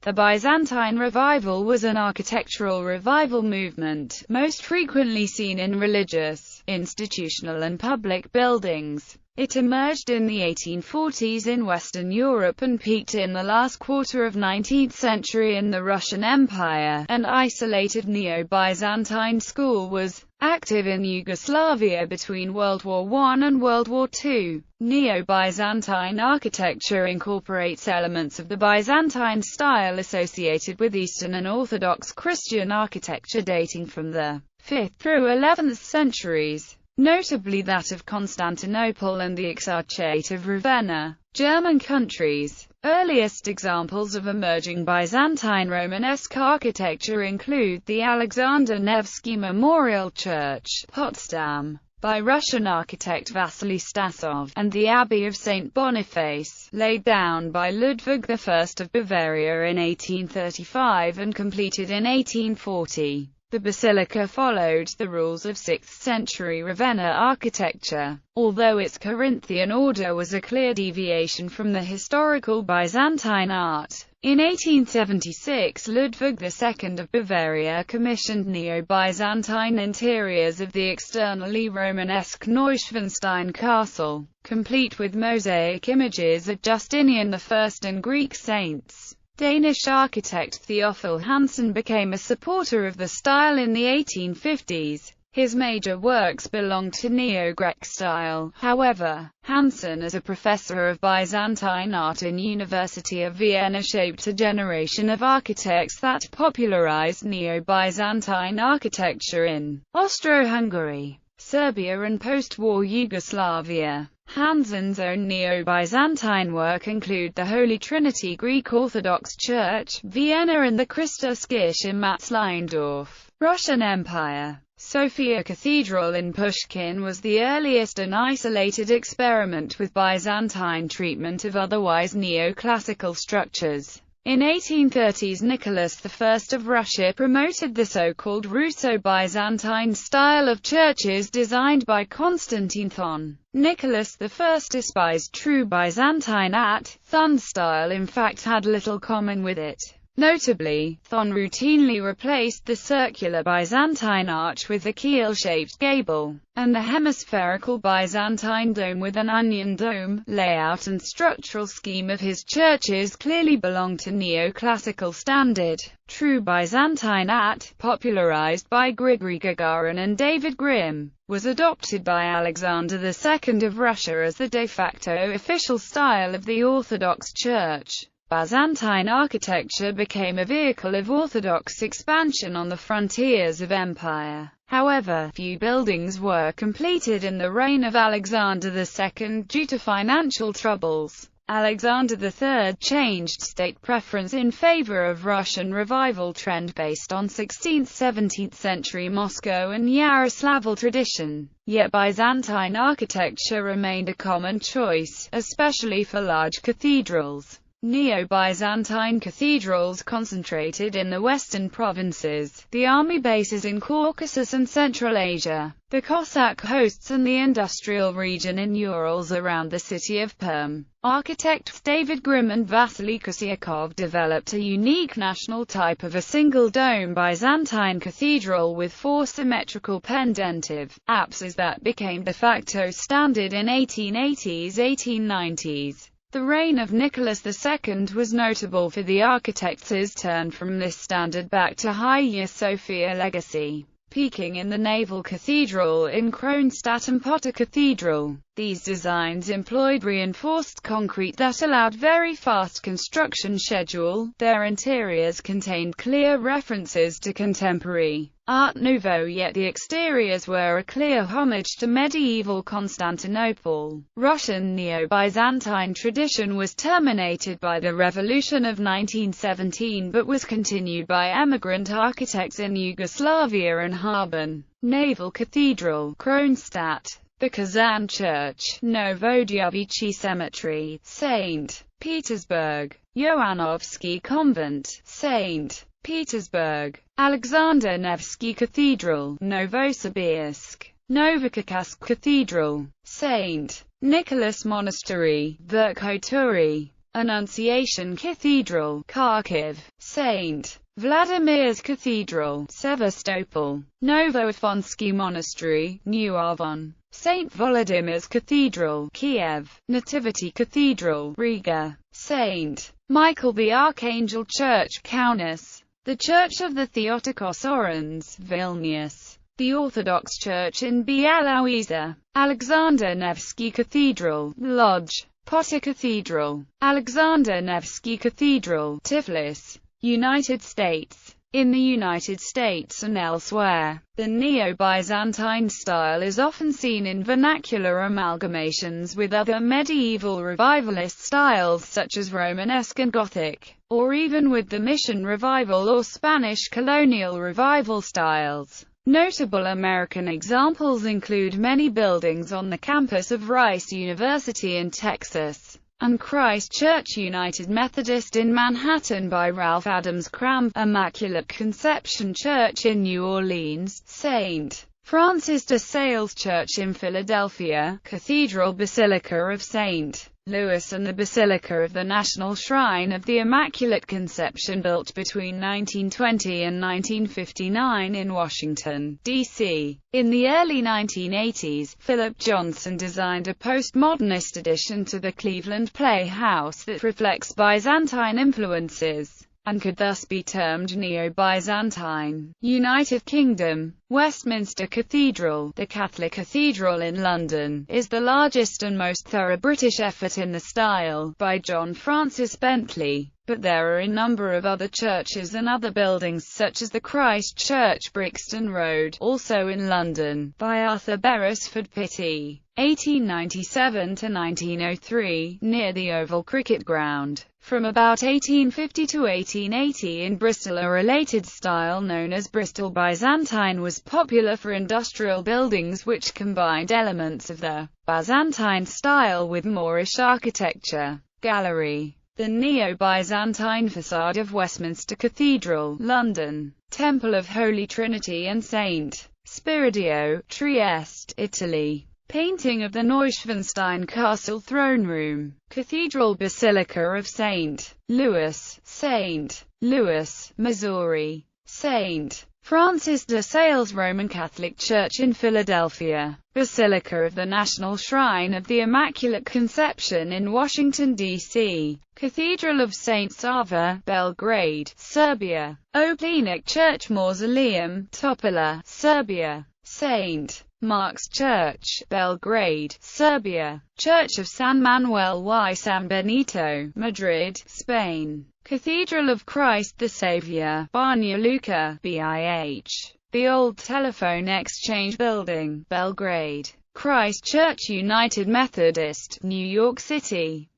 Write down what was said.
The Byzantine Revival was an architectural revival movement, most frequently seen in religious, institutional and public buildings. It emerged in the 1840s in Western Europe and peaked in the last quarter of 19th century in the Russian Empire. An isolated Neo-Byzantine school was active in Yugoslavia between World War I and World War II. Neo-Byzantine architecture incorporates elements of the Byzantine style associated with Eastern and Orthodox Christian architecture dating from the 5th through 11th centuries, notably that of Constantinople and the Exarchate of Ravenna. German countries. Earliest examples of emerging Byzantine Romanesque architecture include the Alexander Nevsky Memorial Church, Potsdam, by Russian architect Vasily Stasov, and the Abbey of St. Boniface, laid down by Ludwig I of Bavaria in 1835 and completed in 1840. The basilica followed the rules of 6th-century Ravenna architecture, although its Corinthian order was a clear deviation from the historical Byzantine art. In 1876, Ludwig II of Bavaria commissioned Neo-Byzantine interiors of the externally Romanesque Neuschwanstein castle, complete with mosaic images of Justinian I and Greek saints. Danish architect Theophil Hansen became a supporter of the style in the 1850s. His major works belonged to Neo-Greek style. However, Hansen, as a professor of Byzantine art in University of Vienna, shaped a generation of architects that popularized Neo-Byzantine architecture in Austro-Hungary, Serbia and post-war Yugoslavia. Hansen's own Neo-Byzantine work include the Holy Trinity Greek Orthodox Church, Vienna and the Christuskirche in Matzleinsdorf, Russian Empire. Sofia Cathedral in Pushkin was the earliest and isolated experiment with Byzantine treatment of otherwise neoclassical structures. In 1830s, Nicholas I of Russia promoted the so-called Russo-Byzantine style of churches designed by Constantine Thon. Nicholas I despised true Byzantine Thon style, in fact had little common with it. Notably, Thon routinely replaced the circular Byzantine arch with the keel-shaped gable, and the hemispherical Byzantine dome with an onion dome. Layout and structural scheme of his churches clearly belonged to neoclassical standard. True Byzantine popularized by Grigory Gagarin and David Grimm, was adopted by Alexander II of Russia as the de facto official style of the Orthodox Church. Byzantine architecture became a vehicle of Orthodox expansion on the frontiers of empire. However, few buildings were completed in the reign of Alexander II due to financial troubles. Alexander III changed state preference in favor of Russian revival trend based on 16th–17th century Moscow and Yaroslavl tradition. Yet Byzantine architecture remained a common choice, especially for large cathedrals. Neo-Byzantine cathedrals concentrated in the western provinces, the army bases in Caucasus and Central Asia, the Cossack hosts and the industrial region in Urals around the city of Perm. Architects David Grimm and Vasily Kosyakov developed a unique national type of a single-dome Byzantine cathedral with four symmetrical pendentive apses that became de facto standard in 1880s–1890s. The reign of Nicholas II was notable for the architects' turn from this standard back to Hagia Sophia legacy, peaking in the Naval Cathedral in Kronstadt and Potter Cathedral. These designs employed reinforced concrete that allowed very fast construction schedule. Their interiors contained clear references to contemporary Art Nouveau, yet the exteriors were a clear homage to medieval Constantinople. Russian Neo-Byzantine tradition was terminated by the Revolution of 1917 but was continued by emigrant architects in Yugoslavia and Harbin. Naval Cathedral, Kronstadt. The Kazan Church, Novodevichy Cemetery, St. Petersburg. Yoanovsky Convent, St. Petersburg. Alexander Nevsky Cathedral, Novosibirsk. Novokaukask Cathedral, St. Nicholas Monastery, Verkhotury. Annunciation Cathedral, Kharkiv, St. Vladimir's Cathedral, Sevastopol, Novo-Afonsky Monastery, New Avon, St. Volodymyr's Cathedral, Kiev, Nativity Cathedral, Riga, St. Michael the Archangel Church, Kaunas, the Church of the Theotokos Orans, Vilnius, the Orthodox Church in Białowieża, Alexander Nevsky Cathedral, Lodz, Potter Cathedral, Alexander Nevsky Cathedral, Tiflis, United States. In the United States and elsewhere, the Neo-Byzantine style is often seen in vernacular amalgamations with other medieval revivalist styles such as Romanesque and Gothic, or even with the Mission Revival or Spanish colonial revival styles. Notable American examples include many buildings on the campus of Rice University in Texas, and Christ Church United Methodist in Manhattan by Ralph Adams Cram, Immaculate Conception Church in New Orleans, St. Francis de Sales Church in Philadelphia, Cathedral Basilica of St. Louis and the Basilica of the National Shrine of the Immaculate Conception built between 1920 and 1959 in Washington, D.C. In the early 1980s, Philip Johnson designed a postmodernist addition to the Cleveland Playhouse that reflects Byzantine influences, and could thus be termed Neo-Byzantine. United Kingdom, Westminster Cathedral, the Catholic Cathedral in London, is the largest and most thorough British effort in the style, by John Francis Bentley, but there are a number of other churches and other buildings such as the Christ Church Brixton Road, also in London, by Arthur Beresford Pitt, 1897 to 1903, near the Oval Cricket Ground. From about 1850 to 1880 in Bristol, a related style known as Bristol Byzantine was popular for industrial buildings which combined elements of the Byzantine style with Moorish architecture. Gallery. The Neo-Byzantine facade of Westminster Cathedral, London. Temple of Holy Trinity and St. Spiridio, Trieste, Italy. Painting of the Neuschwanstein Castle Throne Room. Cathedral Basilica of St. Louis, St. Louis, Missouri. St. Francis de Sales Roman Catholic Church in Philadelphia. Basilica of the National Shrine of the Immaculate Conception in Washington, D.C. Cathedral of St. Sava, Belgrade, Serbia. Oplenik Church Mausoleum, Topola, Serbia. St. Mark's Church, Belgrade, Serbia. Church of San Manuel y San Benito, Madrid, Spain. Cathedral of Christ the Savior, Banja Luka, BIH. The Old Telephone Exchange Building, Belgrade. Christ Church United Methodist, New York City.